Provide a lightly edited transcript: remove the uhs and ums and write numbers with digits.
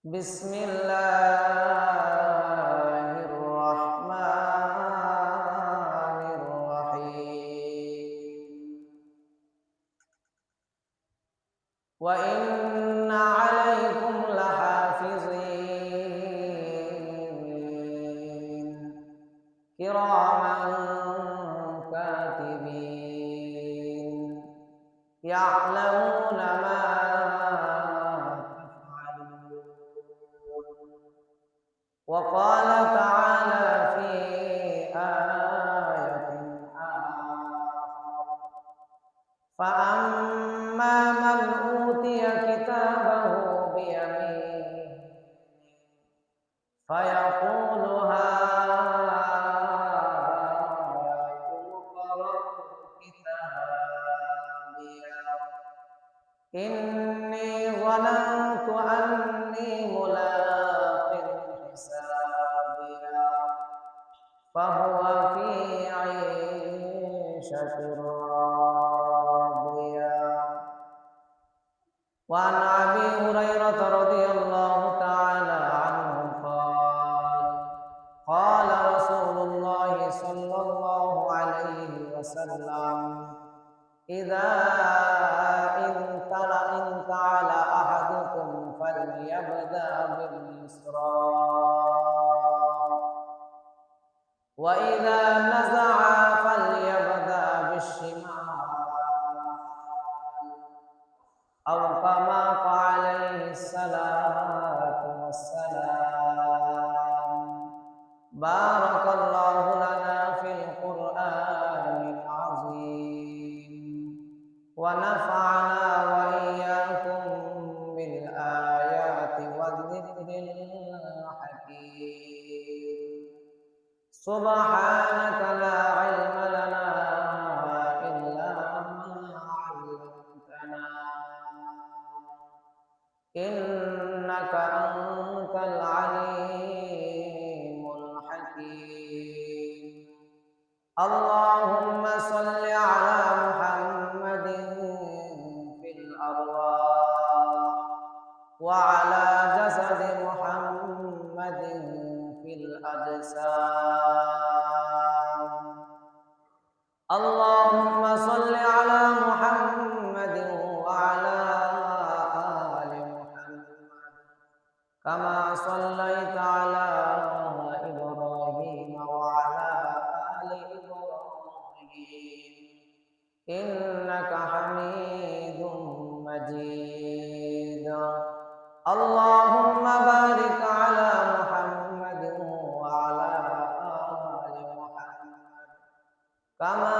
بسم الله الرحمن الرحيم وإن عليكم لحافظين كراما كاتبين يعلمون ما وقال تعالى في آية آخر فأما من أوتي كتابه بيمينه فيقول هاؤم اقرءوا كتابيه إني ظننت أني ملاق حسابيه فهو في عيشة راضية. وعن أبي هريرة رضي الله تعالى عنه قال رسول الله صلى الله عليه وسلم إذا انتعل أحدكم فليبدأ باليسرى وإذا نزع فليبدأ بالشمال أو كما قال عليه الصلاة والسلام. بارك الله لنا في القرآن العظيم ونفعنا وإياكم بالآيات والذكر الحكيم. سبحانك لا علم لنا إلا ما علمتنا إنك أنت العليم الحكيم. اللهم صل على محمد في الأرواح وعلى جسد محمد في الأجسام. اللهم صل على محمد وعلى آل محمد كما صليت على إبراهيم وعلى آل إبراهيم إنك حميد مجيد. اللهم بارك على محمد وعلى آل محمد كما